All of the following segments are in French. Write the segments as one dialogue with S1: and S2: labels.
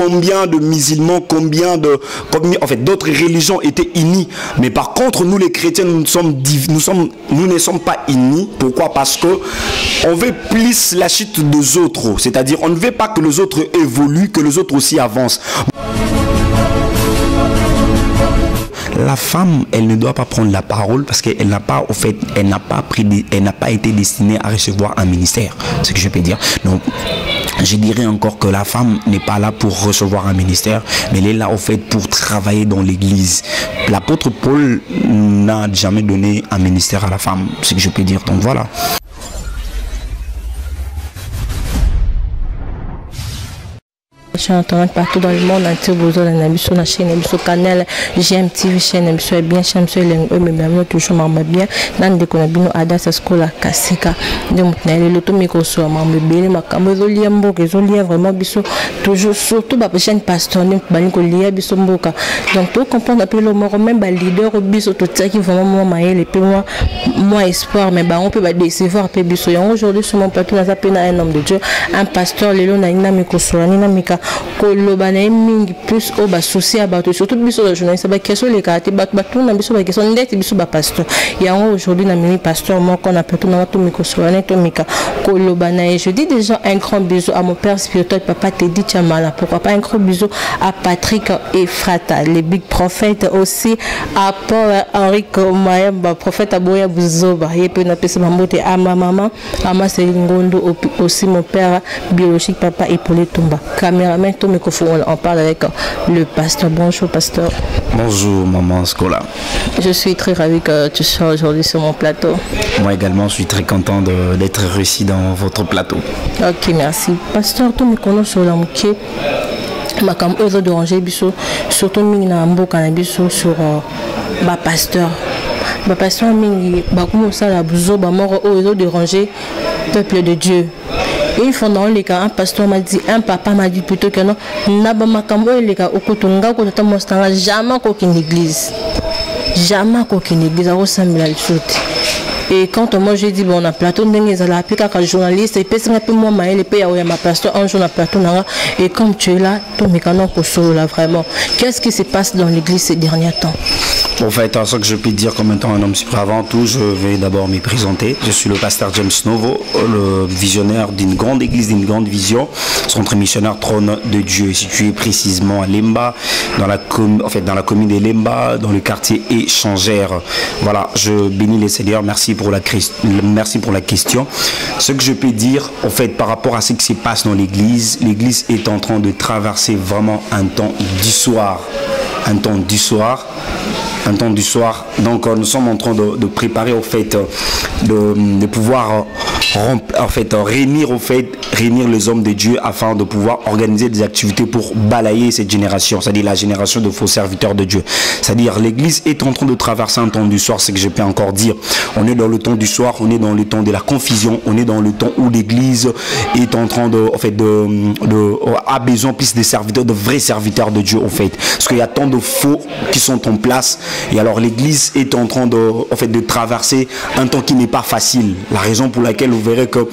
S1: combien de musulmans, combien en fait d'autres religions étaient unies. Mais par contre, nous les chrétiens, nous ne sommes pas unis. Pourquoi? Parce que on veut plus la chute des autres. C'est-à-dire, on ne veut pas que les autres évoluent, que les autres aussi avancent. La femme, elle ne doit pas prendre la parole parce qu'elle n'a pas, au fait, elle n'a pas été destinée à recevoir un ministère. C'est ce que je peux dire. Donc, je dirais encore que la femme n'est pas là pour recevoir un ministère, mais elle est là, au fait, pour travailler dans l'église. L'apôtre Paul n'a jamais donné un ministère à la femme. C'est ce que je peux dire. Donc, voilà.
S2: Chantant partout dans le monde entier, vous avez la chaîne, la canal, GMTV, chaîne, bien, chaîne, mais toujours maman bien, dans des conabino adas scola kasika, de mutnel, le tomico so, maman bébé, ma cambo liambo, que zolia vraiment biso, toujours surtout ma chaîne pasteur, baniko lia biso mboka. Donc tout comprendre après le mot même leader biso tout ça qui vraiment maïe les peu moi espoir, mais on peut décevoir peu biso. Aujourd'hui sur mon plateau, on a appelé un homme de Dieu, un pasteur, le long na miko soani na mika. Kolobana mingi plus au bas souci à battre surtout biso la journée ça va question les caractères battre na biso ba question ndeti biso ba pasteur ya aujourd'hui na mini pasteur moi qu'on appelle tout na tout miko soane to mika kolobana et je dis déjà un grand bisou à mon père spirituel papa Teddy Chamala, pourquoi pas un grand bisou à Patrick et Frata les big prophètes aussi à Paul Henri Komayamba prophète Aboya Buzoba yepe na pesa mambote à ma maman à ma Selingondo aussi mon père biologique papa Hippolyte Tumba caméraman on parle avec le pasteur. Bonjour pasteur.
S1: Bonjour maman Scola.
S2: Je suis très ravi que tu sois aujourd'hui sur mon plateau.
S1: Moi également, je suis très content d'être réussi dans votre plateau.
S2: Ok, merci. Pasteur, tu me connais sur la moquée. Ma cam eux de ranger biso surtout mina mboka na biso sur ba pasteur. Ba pasteur mingi ba comme ça la buzo ba mort eux de ranger peuple de Dieu. Une fois dans les cas, un pasteur m'a dit, un papa m'a dit plutôt que non, n'abama kambo les cas au kotonga ko tata mostanga jamais qu'aucune église, jamais qu'aucune église a ressemblé à l'autre. Et quand moi j'ai dit bon on a plateau n'engez à la pique à journaliste et puis un peu moins maïs les pays où il y a ma pasteur un jour on a plateau et comme tu es là, ton mécano pour solo là vraiment. Qu'est-ce qui se passe dans l'église ces derniers temps?
S1: En fait, ce que je peux dire comme étant un homme super avant tout, je vais d'abord me présenter. Je suis le pasteur James Novo, le visionnaire d'une grande église, d'une grande vision, centre missionnaire Trône de Dieu, situé précisément à Lemba, dans la commune de Lemba, dans le quartier Échangère. Voilà, je bénis les seigneurs, merci pour la question. Ce que je peux dire, en fait, par rapport à ce qui se passe dans l'église, l'église est en train de traverser vraiment un temps du soir. Un temps du soir. Donc nous sommes en train de préparer au fait de pouvoir réunir les hommes de Dieu afin de pouvoir organiser des activités pour balayer cette génération, c'est-à-dire la génération de faux serviteurs de Dieu. C'est-à-dire l'église est en train de traverser un temps du soir, c'est ce que je peux encore dire. On est dans le temps du soir, on est dans le temps de la confusion, on est dans le temps où l'église est en train a besoin plus de serviteurs, de vrais serviteurs de Dieu au fait. Parce qu'il y a tant de faux qui sont en place. Et alors l'église est en train de traverser un temps qui n'est pas facile. La raison pour laquelle vous verrez que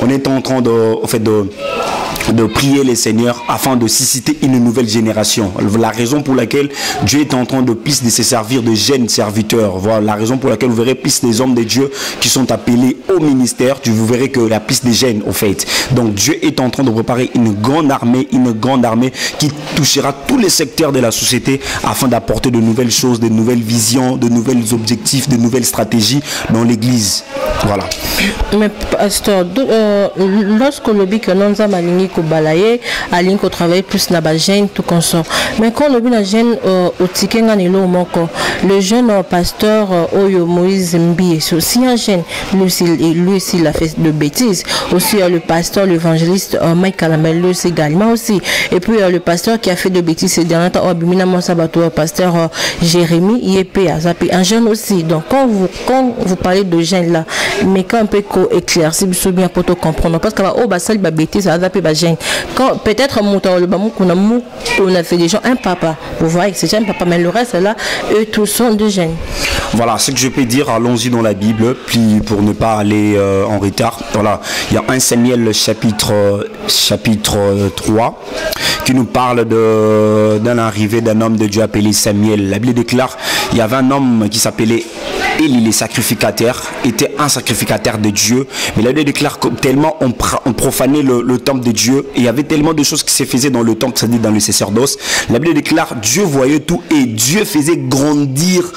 S1: on est en train de prier les seigneurs afin de susciter une nouvelle génération. La raison pour laquelle Dieu est en train de plus de se servir de jeunes serviteurs. Voilà la raison pour laquelle vous verrez plus des hommes de Dieu qui sont appelés au ministère. Vous verrez que la piste des jeunes au fait. Donc Dieu est en train de préparer une grande armée qui touchera tous les secteurs de la société afin d'apporter de nouvelles choses, de nouvelles visions, de nouveaux objectifs, de nouvelles stratégies dans l'église. Voilà.
S2: Mais pasteur, lorsque le but que nous avons aligné au balayer, aligné au travail plus na ba jeune tout consort. Mais quand le but na jeune au tikenga ni lo moko, le jeune pasteur Oyo Moïse Mbi, c'est aussi un jeune, lui aussi il a fait de bêtises. Aussi le pasteur, l'évangéliste Mike Calamel, lui aussi également aussi. Et puis le pasteur qui a fait de bêtises ces derniers temps, Abimina Monsabato, pasteur Jérémy Yépé, un jeune aussi. Donc quand vous parlez de jeunes là, mais quand on peut éclaircir bien pour te comprendre parce que oh bah ça va bêtise ça va pas gêne quand peut-être montant le bamou qu'on a fait des gens un papa vous voyez que c'est un papa mais le reste là eux tous sont de gêne.
S1: Voilà ce que je peux dire, allons-y dans la Bible puis pour ne pas aller en retard. Voilà, il y a 1 Samuel chapitre 3 qui nous parle d'un arrivée d'un homme de Dieu appelé Samuel. La Bible déclare il y avait un homme qui s'appelait Élie, les sacrificateurs, était un sacrificateur de Dieu, mais la Bible déclare que tellement on profanait le temple de Dieu, et il y avait tellement de choses qui se faisaient dans le temple, c'est-à-dire dans le sacerdoce. La Bible déclare Dieu voyait tout et Dieu faisait grandir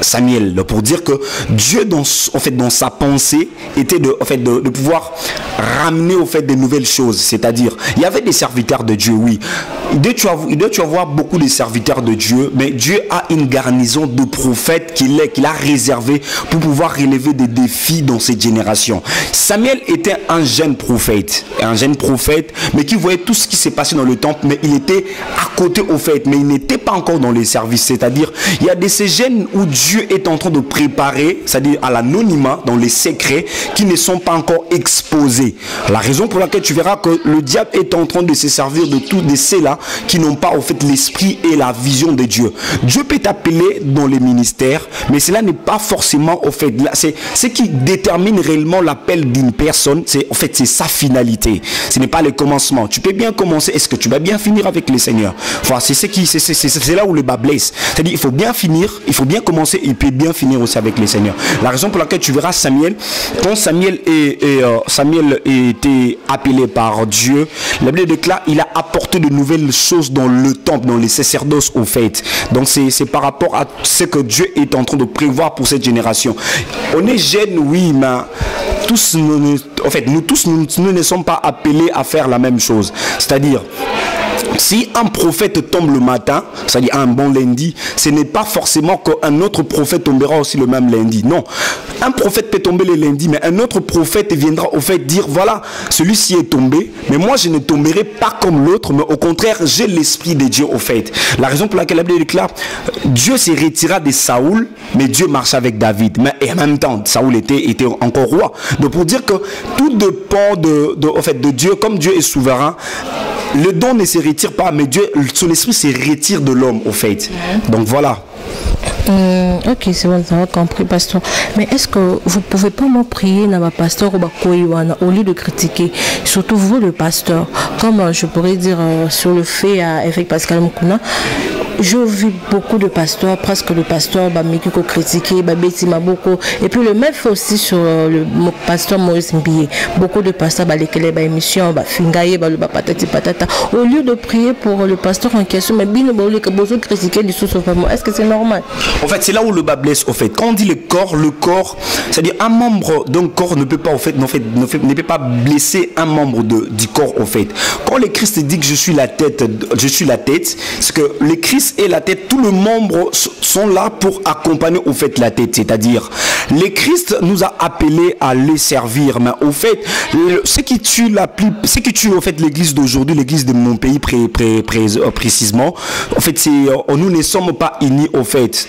S1: Samuel, pour dire que Dieu dans sa pensée était de pouvoir ramener au fait de nouvelles choses, c'est-à-dire il y avait des serviteurs de Dieu, oui, il doit y avoir beaucoup de serviteurs de Dieu, mais Dieu a une garnison de prophètes qu'il a réservé pour pouvoir relever des défis dans cette génération. Samuel était un jeune prophète, mais qui voyait tout ce qui s'est passé dans le temple, mais il était à côté au fait, mais il n'était pas encore dans les services, c'est-à-dire il y a de ces jeunes où Dieu est en train de préparer, c'est-à-dire à l'anonymat, dans les secrets qui ne sont pas encore exposés. La raison pour laquelle tu verras que le diable est en train de se servir de tous ceux-là qui n'ont pas au fait l'esprit et la vision de Dieu. Dieu peut t'appeler dans les ministères, mais cela n'est pas forcément au fait. C'est ce qui détermine réellement l'appel d'une personne, c'est sa finalité. Ce n'est pas le commencement. Tu peux bien commencer, est-ce que tu vas bien finir avec le Seigneur? Enfin, c'est là où le bas blesse. C'est-à-dire il faut bien finir, il faut bien commencer, il peut bien finir aussi avec le Seigneur. La raison pour laquelle tu verras Samuel, quand Samuel était appelé par Dieu, la Bible déclare il a apporté de nouvelles choses dans le temple, dans les sacerdoces au fait. Donc c'est par rapport à ce que Dieu est en train de prévoir pour cette génération. On est jeunes, oui, mais tous, nous ne sommes pas appelés à faire la même chose. C'est-à-dire, si un prophète tombe le matin, c'est-à-dire un bon lundi, ce n'est pas forcément qu'un autre prophète tombera aussi le même lundi. Non. Un prophète peut tomber le lundi, mais un autre prophète viendra au fait dire, voilà, celui-ci est tombé, mais moi je ne tomberai pas comme l'autre, mais au contraire, j'ai l'esprit de Dieu au fait. La raison pour laquelle la Bible déclare, Dieu se retira de Saoul, mais Dieu marche avec David. Mais en même temps, Saoul était encore roi. Donc pour dire que tout dépend de Dieu, comme Dieu est souverain, le don ne se retire pas, mais Dieu, son esprit se retire de l'homme, au fait. Donc voilà.
S2: Ok, c'est bon, ça va compris, pasteur. Mais est-ce que vous pouvez pas me prier dans ma pasteur au lieu de critiquer, surtout vous, le pasteur, comme je pourrais dire sur le fait avec Pascal Mukuna? Je vis beaucoup de pasteurs, presque de pasteurs, qui ont critiqué, et puis le même fait aussi sur le pasteur Maurice Mbié. Beaucoup de pasteurs, lesquels émission, patata. Au lieu de prier pour le pasteur en question, mais bien le critiquer du sous-soufflement, est-ce que c'est normal?
S1: En fait, c'est là où le bas blesse, au fait. Quand on dit le corps, c'est-à-dire un membre d'un corps ne peut pas, ne peut pas blesser un membre du corps, au fait. Quand le Christ dit que je suis la tête, c'est que le Christ et la tête, tous les membres sont là pour accompagner au fait la tête, c'est-à-dire le Christ nous a appelés à les servir, mais au fait ce qui tue au fait l'église d'aujourd'hui, l'église de mon pays précisément, en fait c'est nous ne sommes pas unis au fait.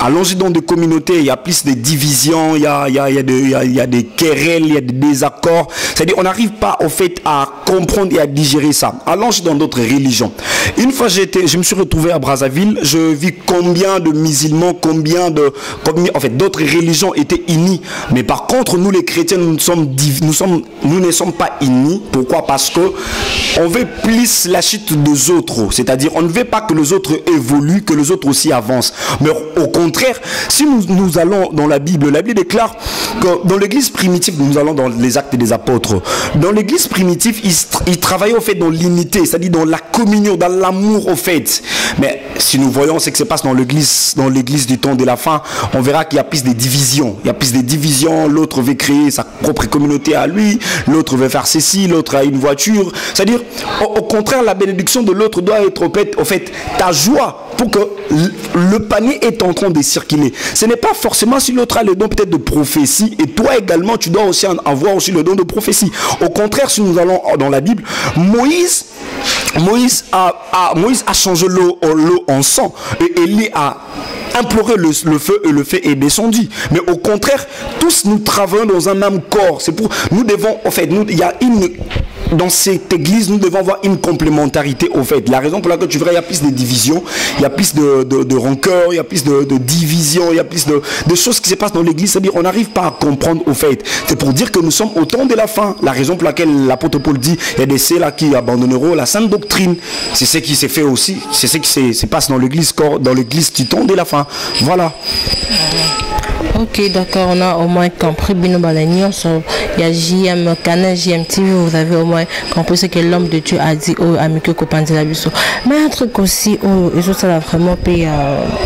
S1: Allons-y dans des communautés, il y a plus de divisions, il y a des querelles, il y a des désaccords, c'est-à-dire on n'arrive pas au fait à comprendre et à digérer ça. Allons-y dans d'autres religions. Une fois je me suis retrouvé à Brazzaville, je vis combien de musulmans, combien d'autres religions étaient unis. Mais par contre, nous les chrétiens, nous ne sommes pas unis. Pourquoi? Parce que on veut plus la chute des autres. C'est-à-dire, on ne veut pas que les autres évoluent, que les autres aussi avancent. Mais au contraire, si nous allons dans la Bible déclare que dans l'église primitive, nous allons dans les actes des apôtres. Dans l'église primitive, ils travaillaient au fait dans l'unité, c'est-à-dire dans la communion, dans l'amour au fait. Mais si nous voyons ce qui se passe dans l'église du temps de la fin, on verra qu'il y a plus de divisions. Il y a plus de divisions. L'autre veut créer sa propre communauté à lui, l'autre veut faire ceci, l'autre a une voiture. C'est-à-dire, au contraire, la bénédiction de l'autre doit être au fait ta joie pour que le panier est en train de circuler. Ce n'est pas forcément si l'autre a le don peut-être de prophétie et toi également tu dois aussi avoir aussi le don de prophétie. Au contraire, si nous allons dans la Bible, Moïse Moïse a changé l'eau en sang et Élie a imploré le feu et le feu est descendu. Mais au contraire, tous nous travaillons dans un même corps. C'est pour nous devons, en fait, il y a dans cette église, nous devons avoir une complémentarité au fait. La raison pour laquelle tu verras, il y a plus de divisions, il y a plus de rancœur, il y a plus de divisions, il y a plus de choses qui se passent dans l'église. C'est-à-dire on n'arrive pas à comprendre au fait. C'est pour dire que nous sommes au temps de la fin. La raison pour laquelle l'apôtre Paul dit, il y a des ceux-là qui abandonneront la sainte doctrine. C'est ce qui s'est fait aussi. C'est ce qui se passe dans l'église du temps de la fin. Voilà.
S2: Ok, d'accord, on a au moins compris. Bino Balagnon, il y a JM Canal, JMTV, vous avez au moins compris ce que l'homme de Dieu a dit au Amicus Kopandela Biso. Mais un truc aussi, ça l'a vraiment payé.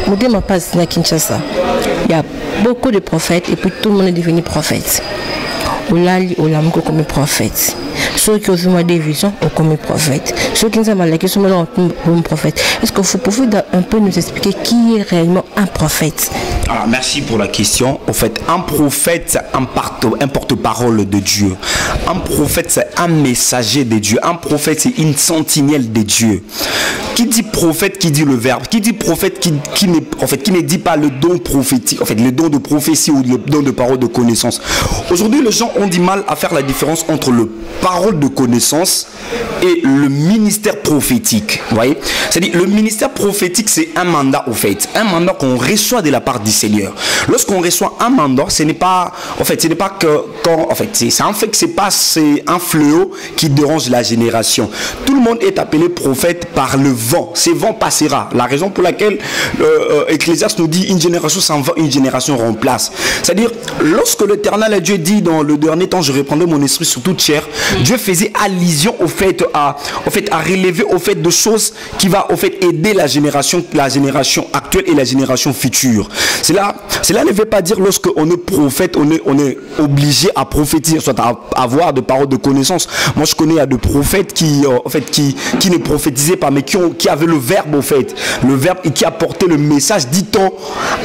S2: Je ne pas à Kinshasa. Il y a beaucoup de prophètes et puis tout le monde est devenu prophète. Olali Olamko comme prophète. Ceux qui ont vu des visions ont comme prophète. Ceux qui nous ont malaki sont comme prophète. Est-ce que vous pouvez un peu nous expliquer qui est réellement un prophète?
S1: Alors, merci pour la question. En fait, un prophète, c'est un porte-parole de Dieu. Un prophète, c'est un messager de Dieu. Un prophète, c'est une sentinelle de Dieu. Qui dit prophète, qui dit le verbe. Qui dit prophète, qui ne dit pas le don prophétique, en fait, le don de prophétie ou le don de parole de connaissance. Aujourd'hui, les gens ont du mal à faire la différence entre le parole de connaissance et le ministère prophétique. Vous voyez? C'est-à-dire, le ministère prophétique, c'est un mandat, au fait. Un mandat qu'on reçoit de la part du Seigneur. Lorsqu'on reçoit un mandat, ce n'est pas, c'est un fait que c'est un fléau qui dérange la génération. Tout le monde est appelé prophète par le vent. Ce vent passera. La raison pour laquelle Ecclésiaste nous dit une génération s'en va, une génération remplace. C'est-à-dire, lorsque l'Éternel Dieu dit dans le dernier temps, je reprendrai mon esprit sur toute chair, Dieu faisait allusion au fait à relever au fait de choses qui va au fait aider la génération actuelle et la génération future. Cela ne veut pas dire lorsque on est prophète, on est obligé à prophétiser, soit à avoir de paroles de connaissance. Moi, je connais il y a de prophètes qui ne prophétisaient pas, mais qui avaient le verbe au fait, le verbe et qui apportait le message dit-on.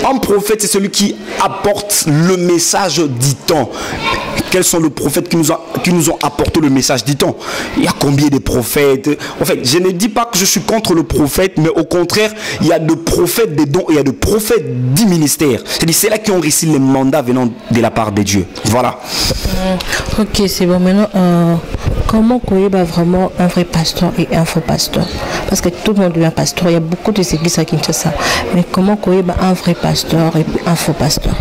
S1: Un prophète, c'est celui qui apporte le message dit-on. Quels sont les prophètes qui nous ont apporté le message dit-on? Il y a combien de prophètes? En fait, je ne dis pas que je suis contre le prophète, mais au contraire, il y a de prophètes des dons, il y a de prophètes du ministère. C'est-à-dire, c'est là qui ont réussi les mandats venant de la part de Dieu. Voilà.
S2: Ok, c'est bon. Maintenant, comment connaître vraiment un vrai pasteur et un faux pasteur? Parce que tout le monde devient pasteur. Il y a beaucoup de églises à Kinshasa. Mais comment connaître un vrai pasteur et un faux pasteur?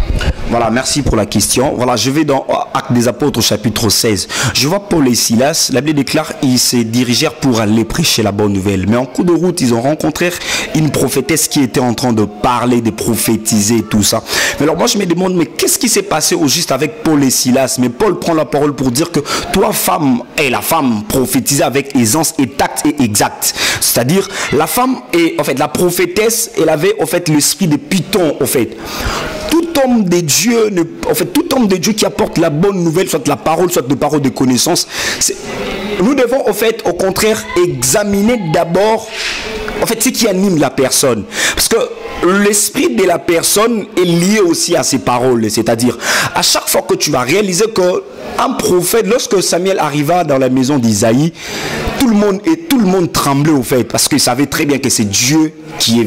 S1: Voilà, merci pour la question. Voilà, je vais dans Actes des Apôtres, chapitre 16. Je vois Paul et Silas, la Bible déclare, ils se dirigèrent pour aller prêcher la bonne nouvelle. Mais en cours de route, ils ont rencontré une prophétesse qui était en train de parler, de prophétiser, tout ça. Mais alors moi, je me demande, mais qu'est-ce qui s'est passé au juste avec Paul et Silas? Mais Paul prend la parole pour dire que toi, femme, et la femme prophétisait avec aisance et tact et exact. C'est-à-dire, la femme, et en fait, la prophétesse, elle avait en fait l'esprit de Python, en fait. Tout homme de Dieu, tout homme de Dieu qui apporte la bonne nouvelle, soit la parole, soit de parole de connaissance, nous devons au contraire examiner d'abord ce qui anime la personne. Parce que l'esprit de la personne est lié aussi à ses paroles. C'est-à-dire, à chaque fois que tu vas réaliser qu'un prophète, lorsque Samuel arriva dans la maison d'Isaïe, tout le monde tremblait au fait, parce qu'il savait très bien que c'est Dieu qui est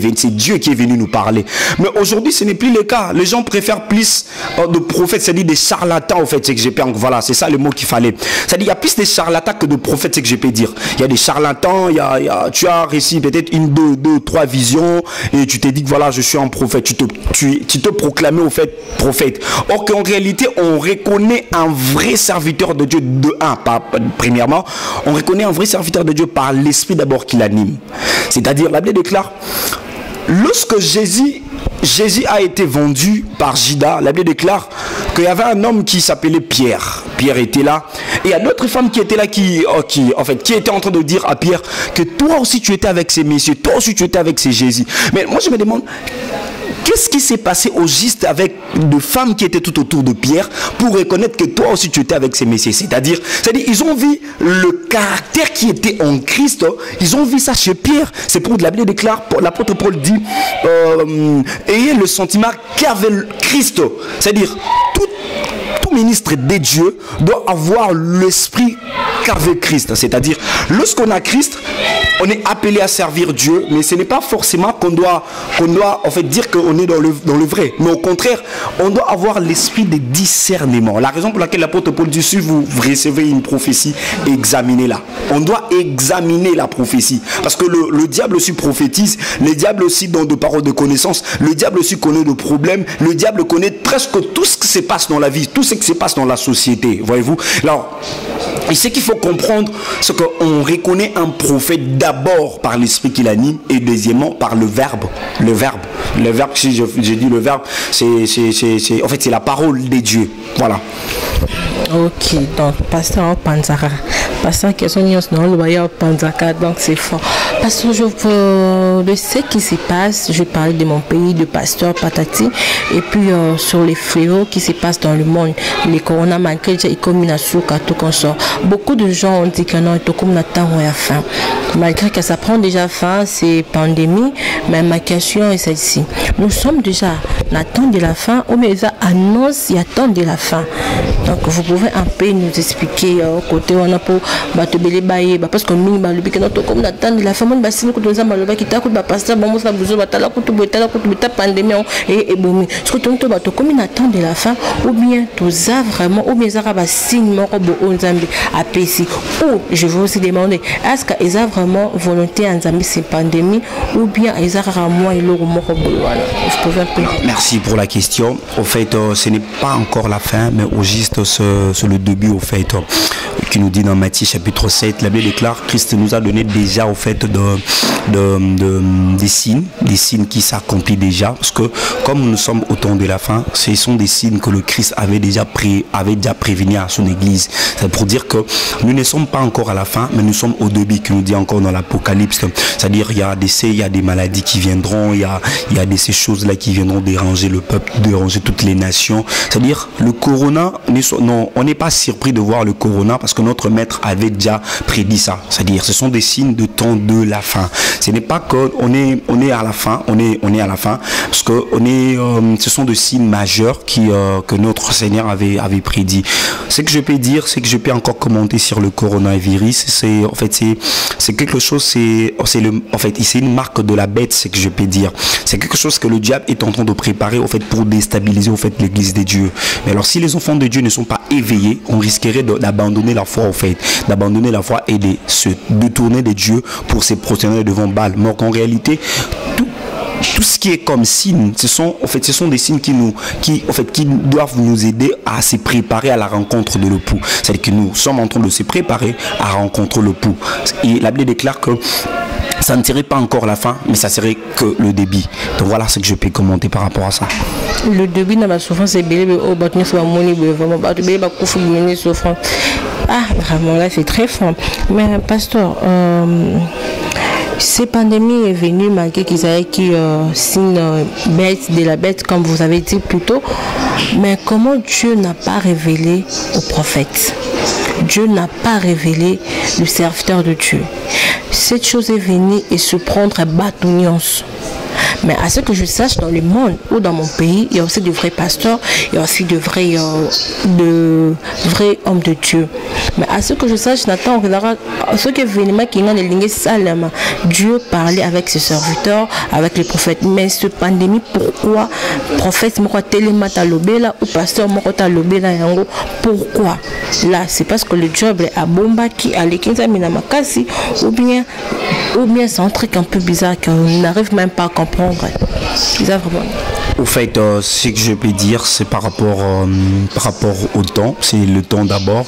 S1: venu nous parler. Mais aujourd'hui, ce n'est plus le cas. Les gens préfèrent plus de prophètes, c'est-à-dire des charlatans, au fait, c'est que j'ai pu. Voilà, c'est ça le mot qu'il fallait. C'est-à-dire, il y a plus de charlatans que de prophètes, c'est que je peux dire. Il y a des charlatans, tu as réussi peut-être une, deux, trois visions, et tu t'es dit que voilà, je suis un prophète. Tu te proclamais au fait prophète. Or qu'en réalité, on reconnaît un vrai serviteur de Dieu premièrement, on reconnaît un vrai serviteur de Dieu par l'esprit d'abord qui l'anime. C'est-à-dire, la Bible déclare, lorsque Jésus a été vendu par Judas, la Bible déclare qu'il y avait un homme qui s'appelait Pierre. Pierre était là. Et il y a d'autres femmes qui étaient là, qui étaient en train de dire à Pierre que toi aussi tu étais avec ces messieurs, toi aussi tu étais avec ces Jésus. Mais moi je me demande, qu'est-ce qui s'est passé au juste avec de femmes qui étaient tout autour de Pierre pour reconnaître que toi aussi tu étais avec ces messieurs? C'est-à-dire, ils ont vu le caractère qui était en Christ, ils ont vu ça chez Pierre. C'est pour la Bible déclare, l'apôtre Paul dit, ayez le sentiment qu'avait Christ. C'est-à-dire, tout ministre des dieux doit avoir l'esprit qu'avec Christ. C'est-à-dire, lorsqu'on a Christ, on est appelé à servir Dieu, mais ce n'est pas forcément qu'on doit en fait dire qu'on est dans le vrai. Mais au contraire, on doit avoir l'esprit de discernement. La raison pour laquelle l'apôtre Paul dit, si vous recevez une prophétie, examinez-la. On doit examiner la prophétie. Parce que le diable aussi prophétise, le diable aussi donne de paroles de connaissance, le diable aussi connaît de problèmes, le diable connaît presque tout ce qui se passe dans la vie, tout ce qui se passe dans la société. Voyez-vous? Alors, et ce qu'il faut comprendre, c'est qu'on reconnaît un prophète d'abord par l'esprit qui l'anime et deuxièmement par le verbe. Le verbe, si j'ai dit le verbe, en fait, c'est la parole de Dieu. Voilà.
S2: Ok, donc pasteur Panzaka. Pasteur qui sont non le Panzaka, donc c'est fort. Pasteur, de ce qui se passe, je parle de mon pays, de pasteur Patati, et puis sur les fléaux qui se passent dans le monde, les corona malgré déjà comme une souka tout qu'on sort. Beaucoup de gens ont dit que non, il comme n'attend à fin. Malgré que ça prend déjà fin, c'est pandémie, mais ma question est celle-ci. Nous sommes déjà en attente de la fin, ou mais ça annonce il attend de la fin. Donc vous pouvez un peu nous expliquer côté on a pour battre bailler parce que nous le piquer notre comme attend de la fin, on va signer que nous avons le qui t'a coup de passer bon ça besoin batala coup de pandémie et bon ce que tu battre comme une attente de la fin ou bien tous a vraiment ou bien ça va signe mon robot on Zambie à PC ou je veux aussi demander est-ce qu'ils ont vraiment volonté en Zambie cette pandémie ou bien ils ont vraiment ils l'ont
S1: Merci pour la question. Au fait, ce n'est pas encore la fin, mais au juste c'est le début au fait qui nous dit dans Matthieu chapitre 7, la Bible déclare Christ nous a donné déjà au fait des signes qui s'accomplissent déjà, parce que comme nous sommes au temps de la fin, ce sont des signes que le Christ avait déjà prévenu à son église. C'est pour dire que nous ne sommes pas encore à la fin, mais nous sommes au début, qui nous dit encore dans l'Apocalypse, c'est-à-dire il y a il y a des maladies qui viendront, il y a ces choses-là qui viendront déranger le peuple, déranger toutes les nations. C'est-à-dire le corona, non, on n'est pas surpris de voir le corona parce que notre maître avait déjà prédit ça. C'est-à-dire ce sont des signes de temps de la fin. Ce n'est pas qu'on est à la fin, on est à la fin parce que ce sont des signes majeurs que notre Seigneur avait prédit. Ce que je peux dire, c'est que je peux encore commenter sur le coronavirus. C'est quelque chose, c'est une marque de la bête, c'est que je peux dire. C'est quelque chose que le diable est en train de préparer au fait pour déstabiliser au fait l'église de Dieu. Mais alors si les enfants de Dieu ne sont pas éveillés, on risquerait d'abandonner la foi au fait, d'abandonner la foi et de se détourner de Dieu pour se prosterner devant Baal. Mais en réalité, tout ce qui est comme signe, ce sont des signes qui doivent nous aider à se préparer à la rencontre de l'époux. C'est-à-dire que nous sommes en train de se préparer à rencontrer l'époux. Et la Bible déclare que ça ne serait pas encore la fin, mais ça serait que le début. Donc voilà ce que je peux commenter par rapport à ça.
S2: Le début dans la souffrance, c'est vraiment là c'est très fort. Mais pasteur, cette pandémie est venue malgré qu'ils avaient signe bête de la bête, comme vous avez dit plus tôt. Mais comment Dieu n'a pas révélé au prophète? Dieu n'a pas révélé le serviteur de Dieu. Cette chose est venue et se prendre à bâtonnance. Mais à ce que je sache, dans le monde ou dans mon pays, il y a aussi de vrais pasteurs, il y a aussi de vrais hommes de Dieu. Mais à ce que je sache, Nathan, ce qui est venu, Dieu parlait avec ses serviteurs, avec les prophètes. Mais ce pandémie, pourquoi prophète ou pasteur pourquoi? Là, c'est parce que le job est à Bomba qui a l'équité Minamakasi, ou bien c'est un truc un peu bizarre qu'on n'arrive même pas à comprendre.
S1: Au fait, ce que je peux dire, c'est par rapport au temps. C'est le temps d'abord.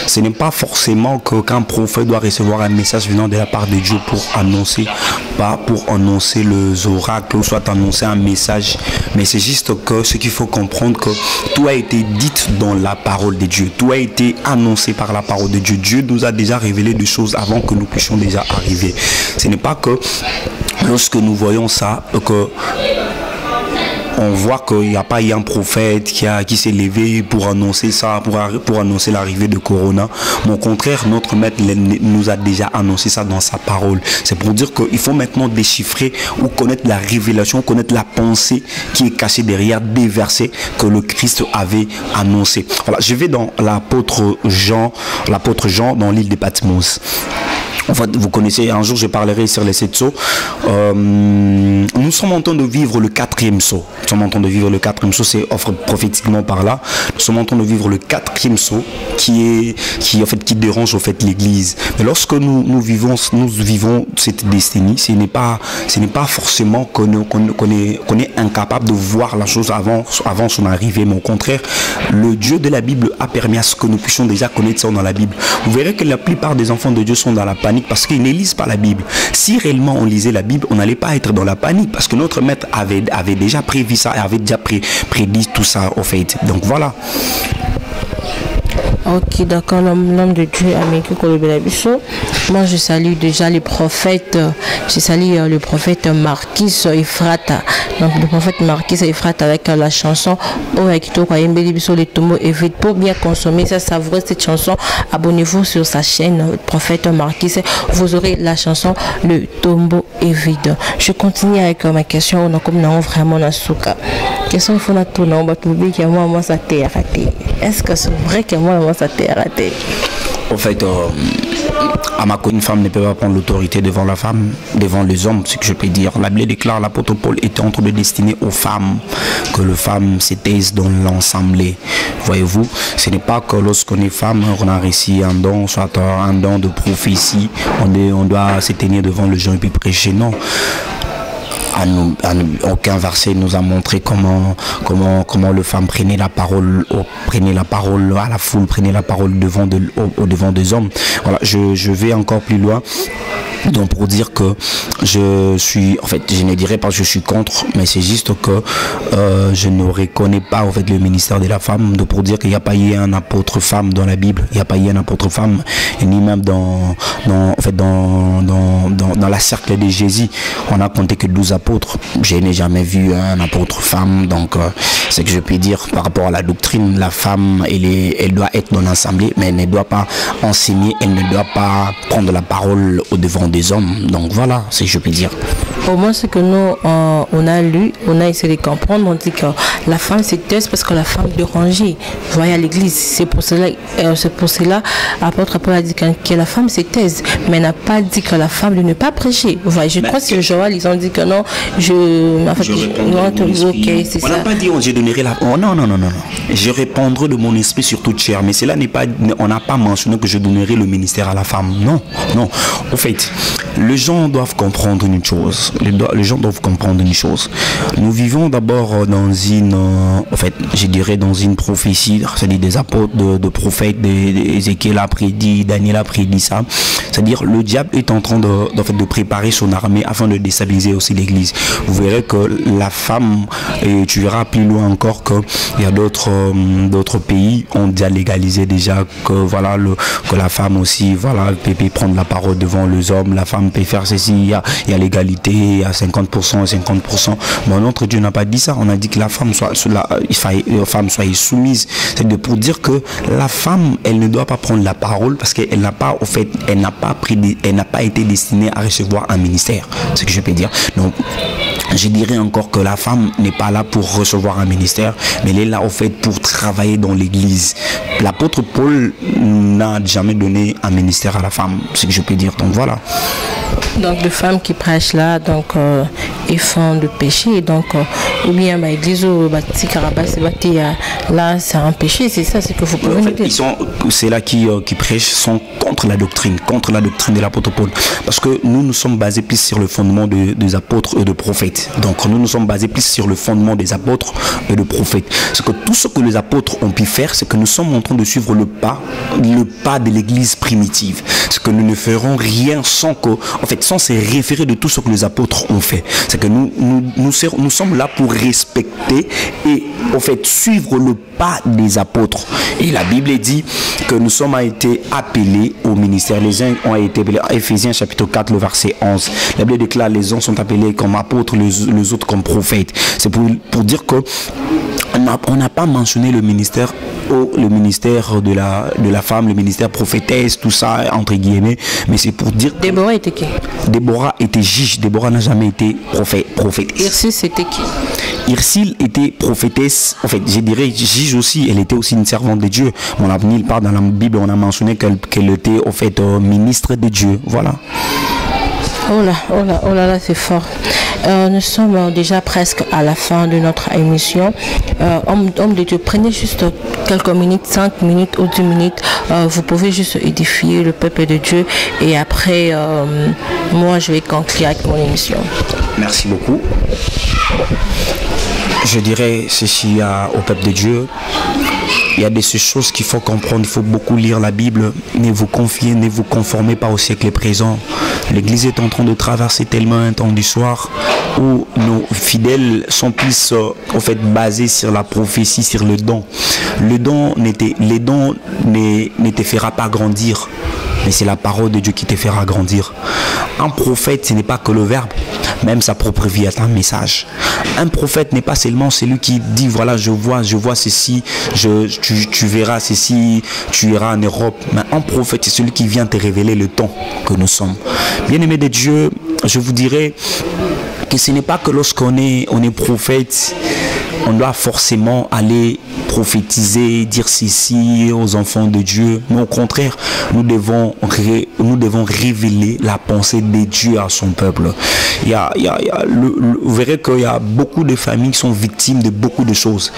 S1: Ce n'est pas forcément qu'un prophète doit recevoir un message venant de la part de Dieu pour annoncer, pas pour annoncer les oracles ou soit annoncer un message. Mais c'est juste que ce qu'il faut comprendre, que tout a été dit dans la parole de Dieu. Tout a été annoncé par la parole de Dieu. Dieu nous a déjà révélé des choses avant que nous puissions déjà arriver. Ce n'est pas que lorsque nous voyons ça, que on voit qu'il n'y a pas eu un prophète qui s'est levé pour annoncer ça, pour annoncer l'arrivée de Corona. Mais au contraire, notre maître nous a déjà annoncé ça dans sa parole. C'est pour dire qu'il faut maintenant déchiffrer ou connaître la révélation, connaître la pensée qui est cachée derrière des versets que le Christ avait annoncé. Voilà, je vais dans l'apôtre Jean dans l'île de Patmos. En fait, vous connaissez, un jour je parlerai sur les 7 sceaux. Nous sommes en train de vivre le 4e sceau. Nous sommes en train de vivre le 4e sceau, c'est offre prophétiquement par là. Nous sommes en train de vivre le 4e sceau qui dérange en fait l'Église. Mais lorsque nous vivons cette destinée, ce n'est pas forcément qu'on est incapable de voir la chose avant son arrivée. Mais au contraire, le Dieu de la Bible a permis à ce que nous puissions déjà connaître ça dans la Bible. Vous verrez que la plupart des enfants de Dieu sont dans la panique parce qu'ils ne lisent pas la Bible. Si réellement on lisait la Bible, on n'allait pas être dans la panique parce que notre maître avait déjà prévu ça, avait déjà prédit tout ça au fait. Donc voilà.
S2: Ok, d'accord, l'homme de Dieu, Amérique Kolobelabiso. Moi, je salue déjà les prophètes. Je salue le prophète Marquis Efrata. Donc, le prophète Marquis Efrata avec la chanson Oekito Kwayembelibiso les tombeaux et vite. Pour bien consommer, ça savourer cette chanson, abonnez-vous sur sa chaîne, le prophète Marquis. Vous aurez la chanson Le tombeau est vide. Je continue avec ma question. On a comme nous vraiment la souka. Question il faut la tourner. On va trouver que moi, ça t'est raté. Est-ce que c'est vrai que moi, ça t'est raté?
S1: En fait, à ma une femme ne peut pas prendre l'autorité devant la femme, devant les hommes, ce que je peux dire. La Bible déclare l'apôtre Paul était en train de destiner aux femmes que les femmes se taisent dans l'assemblée. Voyez-vous, ce n'est pas que lorsqu'on est femme, on a reçu un don, soit un don de prophétie, on doit se tenir devant les gens et puis prêcher. Non. Aucun verset nous a montré comment les femmes prenaient la parole à la foule, prenaient la parole au devant des hommes. Voilà, je vais encore plus loin. Donc pour dire que je suis, en fait, je ne dirais pas que je suis contre, mais c'est juste que je ne reconnais pas en fait le ministère de la femme. Donc pour dire qu'il n'y a pas eu un apôtre femme dans la Bible, il n'y a pas eu un apôtre femme, et ni même dans la cercle de Jésus, on a compté que 12 apôtres. Je n'ai jamais vu un apôtre femme. Donc c'est que je peux dire par rapport à la doctrine, la femme, elle doit être dans l'assemblée, mais elle ne doit pas enseigner, elle ne doit pas prendre la parole au devant des hommes. Donc voilà, c'est ce que je peux dire.
S2: Au moins ce que nous on a lu, on a essayé de comprendre, on dit que la femme c'est taise parce que la femme dérangeait. Voyez à l'église, c'est pour cela apôtre Paul a dit que la femme c'est taise, mais n'a pas dit que la femme de ne pas prêcher. Voyez, je crois que c'est Joël, ils ont dit que non,
S1: on n'a pas dit je donnerai la. Oh, non. Je répondrai de mon esprit sur toute chair, mais cela n'est pas, on n'a pas mentionné que je donnerai le ministère à la femme. Non. Au fait, les gens doivent comprendre une chose. Les gens doivent comprendre une chose. Nous vivons d'abord dans une, en fait, je dirais dans une prophétie, c'est-à-dire des apôtres, de prophètes, Ézéchiel a prédit, Daniel a prédit ça. C'est-à-dire le diable est en train de préparer son armée afin de déstabiliser aussi l'église. Vous verrez que la femme, et tu verras plus loin encore qu'il y a d'autres pays ont déjà légalisé déjà que voilà que la femme aussi voilà peut prendre la parole devant les hommes, la femme peut faire ceci, il y a l'égalité à 50% et 50%. Mais notre Dieu n'a pas dit ça. On a dit que la femme soit soumise. C'est pour dire que la femme, elle ne doit pas prendre la parole parce qu'elle n'a pas, au fait, elle n'a pas été destinée à recevoir un ministère. C'est ce que je peux dire. Donc, je dirais encore que la femme n'est pas là pour recevoir un ministère, mais elle est là, au fait, pour travailler dans l'église. L'apôtre Paul n'a jamais donné un ministère à la femme. C'est ce que je peux dire. Donc, voilà.
S2: Donc les femmes qui prêchent là, donc ils font de péché, donc ou bien l'église ou là c'est un péché, c'est ça, c'est que vous pouvez dire.
S1: C'est là qui prêchent sont contre la doctrine de l'apôtre Paul, parce que nous sommes basés plus sur le fondement des apôtres et de prophètes. Donc nous sommes basés plus sur le fondement des apôtres et de prophètes. C'est que tout ce que les apôtres ont pu faire, c'est que nous sommes en train de suivre le pas de l'église primitive. C'est que nous ne ferons rien sans se référer de tout ce que les apôtres ont fait. C'est que nous sommes là pour respecter et en fait suivre le pas des apôtres. Et la Bible dit que nous sommes été appelés au ministère. Les uns ont été appelés, Éphésiens chapitre 4, le verset 11. La Bible déclare les uns sont appelés comme apôtres, les les autres comme prophètes. C'est pour dire que on n'a pas mentionné le ministère de la femme, le ministère prophétesse, tout ça entre guillemets, mais c'est pour dire que
S2: Déborah était qui?
S1: Déborah était juge. Déborah n'a jamais été prophétesse.
S2: Hircile, c'était qui?
S1: Hircile était prophétesse, en fait je dirais juge aussi, elle était aussi une servante de Dieu. On a nulle part dans la Bible on a mentionné qu'elle était en fait ministre de Dieu, voilà.
S2: Oh là là, c'est fort. Nous sommes déjà presque à la fin de notre émission. Homme de Dieu, prenez juste quelques minutes, 5 minutes ou 10 minutes. Vous pouvez juste édifier le peuple de Dieu. Et après, moi, je vais conclure avec mon émission.
S1: Merci beaucoup. Je dirais ceci au peuple de Dieu. Il y a des choses qu'il faut comprendre, il faut beaucoup lire la Bible. Ne vous confiez, ne vous conformez pas au siècle présent. L'Église est en train de traverser tellement un temps du soir où nos fidèles sont plus en fait basés sur la prophétie, sur le don. Les dons ne te fera pas grandir, mais c'est la parole de Dieu qui te fera grandir. Un prophète, ce n'est pas que le verbe, même sa propre vie est un message. Un prophète n'est pas seulement celui qui dit voilà je vois ceci, tu verras ceci, tu iras en Europe. Mais un prophète, c'est celui qui vient te révéler le temps que nous sommes. Bien-aimés de Dieu, je vous dirais que ce n'est pas que lorsqu'on est prophète, on doit forcément aller prophétiser, dire ceci aux enfants de Dieu. Mais au contraire, nous devons révéler la pensée de Dieu à son peuple. Vous verrez qu'il y a beaucoup de familles qui sont victimes de beaucoup de choses.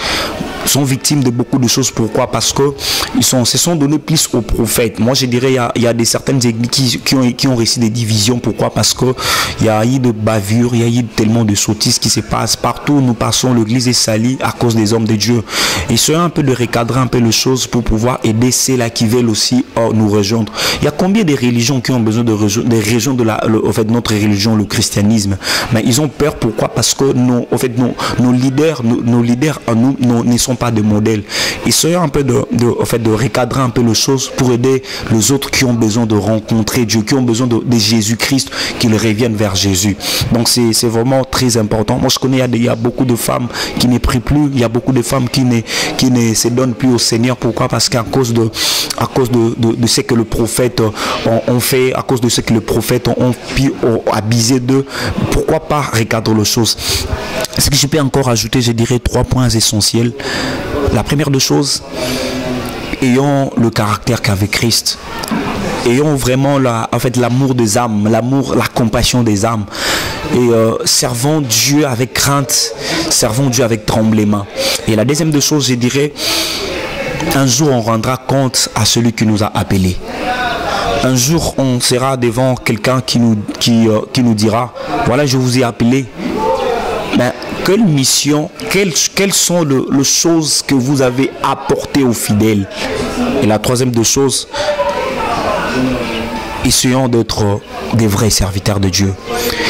S1: Pourquoi? Parce que se sont donnés plus aux prophètes. Moi, je dirais il y a certaines églises qui ont reçu des divisions. Pourquoi? Parce que il y a eu de bavures, il y a eu tellement de sottises qui se passent partout. Nous passons, l'église est salie à cause des hommes de Dieu. Et c'est un peu de recadrer un peu les choses pour pouvoir aider ceux-là qui veulent aussi nous rejoindre. Il y a combien de religions qui ont besoin de rejoindre notre religion, le christianisme? Mais ils ont peur. Pourquoi? Parce que nos leaders ne sont pas de modèles. Et soyons un peu de recadrer un peu les choses pour aider les autres qui ont besoin de rencontrer Dieu, qui ont besoin de Jésus-Christ, qu'ils reviennent vers Jésus. Donc c'est vraiment très important. Moi je connais, il y a beaucoup de femmes qui ne prient plus, il y a beaucoup de femmes qui ne se donnent plus au Seigneur. Pourquoi? Parce qu'à cause de ce que le prophète ont fait, à cause de ce que le prophète ont abusé d'eux. Pourquoi pas recadrer les choses? Ce que je peux encore ajouter, je dirais 3 points essentiels. La première des choses, ayons le caractère qu'avait Christ. Ayons vraiment l'amour des âmes, la compassion des âmes. Et servons Dieu avec crainte, servons Dieu avec tremblement. Et la deuxième des choses, je dirais, un jour on rendra compte à celui qui nous a appelés. Un jour on sera devant quelqu'un qui nous dira, voilà, je vous ai appelé. Ben, quelle mission, quelles sont les choses que vous avez apportées aux fidèles? Et la troisième des choses, essayons d'être des vrais serviteurs de Dieu.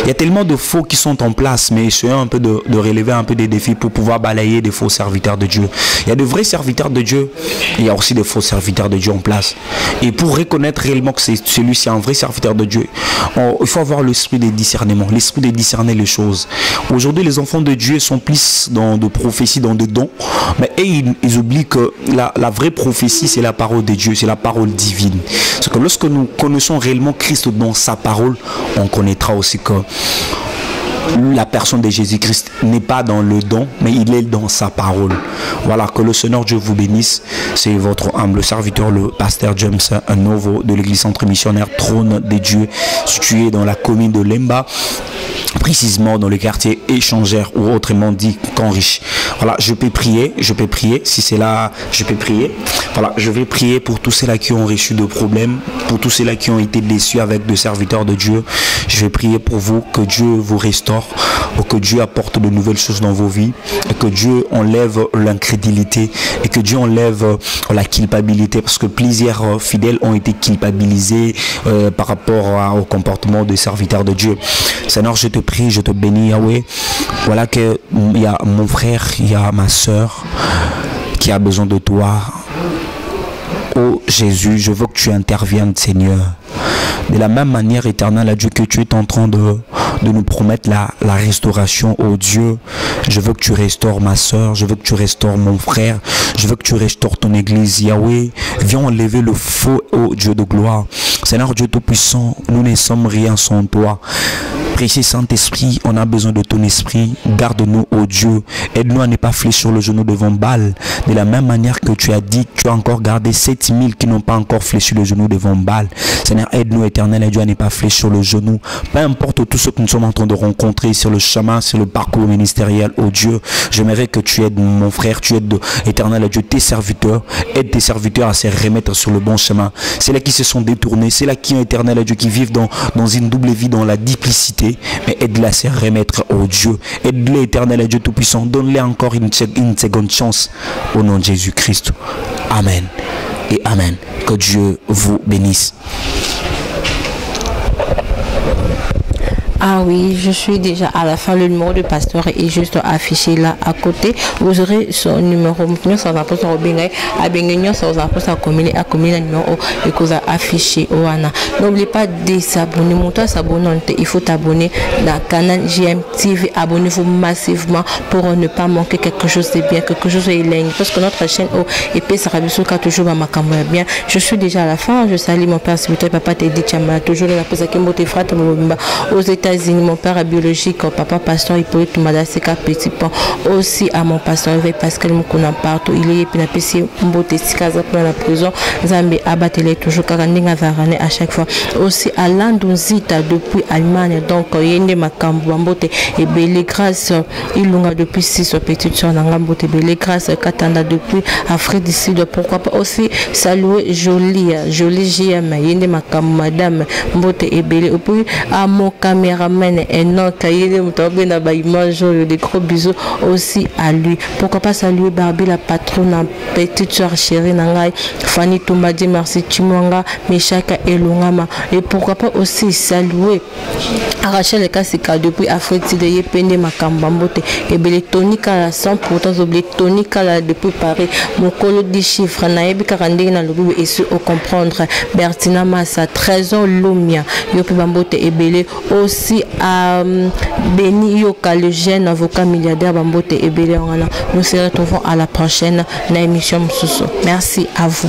S1: Il y a tellement de faux qui sont en place, mais essayons un peu de relever un peu des défis pour pouvoir balayer des faux serviteurs de Dieu. Il y a de vrais serviteurs de Dieu, il y a aussi des faux serviteurs de Dieu en place. Et pour reconnaître réellement que celui-ci est un vrai serviteur de Dieu, il faut avoir l'esprit de discernement, l'esprit de discerner les choses. Aujourd'hui, les enfants de Dieu sont plus dans de prophéties, dans de dons, mais ils oublient que la vraie prophétie, c'est la parole de Dieu, c'est la parole divine. Parce que lorsque nous connaissons réellement Christ dans sa parole, on connaîtra aussi que la personne de Jésus-Christ n'est pas dans le don, mais il est dans sa parole. Voilà, que le Seigneur Dieu vous bénisse. C'est votre humble serviteur, le pasteur James Novo de l'église centre missionnaire Trône de Dieu, situé dans la commune de Lemba, précisément dans le quartier échangeur, ou autrement dit Conriche. Voilà, je peux prier, si c'est là, je peux prier. Voilà, je vais prier pour tous ceux-là qui ont reçu de problèmes, pour tous ceux-là qui ont été déçus avec des serviteurs de Dieu. Je vais prier pour vous, que Dieu vous restaure, que Dieu apporte de nouvelles choses dans vos vies, et que Dieu enlève l'incrédulité, et que Dieu enlève la culpabilité, parce que plusieurs fidèles ont été culpabilisés par rapport au comportement des serviteurs de Dieu. Seigneur, je te prie, je te bénis, Yahweh. Voilà qu'il y a mon frère, il y a ma soeur qui a besoin de toi. Oh Jésus, je veux que tu interviennes, Seigneur. De la même manière, éternel, à Dieu, que tu es en train de de nous promettre la restauration. Oh Dieu, je veux que tu restaures ma soeur, je veux que tu restaures mon frère, je veux que tu restaures ton église. Yahweh, viens enlever le faux, oh Dieu de gloire. Seigneur Dieu Tout-Puissant, nous ne sommes rien sans toi. Précieux Saint-Esprit, on a besoin de ton esprit. Garde-nous, oh Dieu. Aide-nous à ne pas fléchir le genou devant Baal. De la même manière que tu as dit que tu as encore gardé 7000 qui n'ont pas encore fléchi le genou devant Baal. Seigneur, aide-nous, éternel et Dieu, à ne pas fléchir le genou. Peu importe tout ce que nous sommes en train de rencontrer sur le chemin, sur le parcours ministériel, oh Dieu. J'aimerais que tu aides mon frère, tu aides, éternel et Dieu, tes serviteurs. Aide tes serviteurs à se remettre sur le bon chemin. C'est là qui se sont détournés. C'est là qui ont, éternel et Dieu, qui vivent dans une double vie, dans la duplicité. Mais aide-les à se remettre au Dieu. Aide-les, éternel et Dieu Tout-Puissant. Donne-les encore une seconde chance. Au nom de Jésus-Christ. Amen. Et Amen. Que Dieu vous bénisse.
S2: Ah oui, je suis déjà à la fin. Le numéro de pasteur est juste affiché là à côté. Vous aurez son numéro. N'oubliez pas de s'abonner. Il faut t'abonner dans le canal GMTV. Abonnez-vous massivement pour ne pas manquer quelque chose de bien, quelque chose de ligne. Parce que notre chaîne EP Sarabisuka toujours ma caméra bien. Je suis déjà à la fin. Je salue mon père, papa Teddy Chama, toujours la pose à Moté Frate aux États-Unis, mon père biologique, papa pasteur Hippolyte Madaseka Petit Pont, aussi à mon pasteur Pascal Mukuna partout. Il est pinapesi Mbote Sikaza pour la prison. Zambé abatele toujours Karandinga Varane à chaque fois. Aussi à Landunzita depuis Allemagne, donc Yende Makambu Mbote et Belle Grâce Ilunga depuis 6 petites soeurs Nangambote Belle Grâce Katanda depuis Afrique du Sud. Pourquoi pas aussi saluer Jolie JM Yende Makambu Madame Mbote et Belle. Et puis à mon caméraman et non Kayele Moutabé na image, des gros bisous aussi à lui. Pourquoi pas saluer Barbie la patronne, petite soeur chérie Nangai, Fanny Toumadi, merci Chimwanga, Meshaka et Lungama. Et pourquoi pas aussi saluer Rachel Kassika depuis Afrique de Yepende Makambambote et Belle Tonika 100% oublié Tonika depuis Paris. Mon colo de chiffres Naebi Karandé na Loubou et ce au comprendre Bertina Massa 13 ans Lumia Yopi Bambote et Belle aussi à Beni Yoka le jeune avocat milliardaire Bambote et Belle. Nous se retrouvons à la prochaine émission. Merci à vous.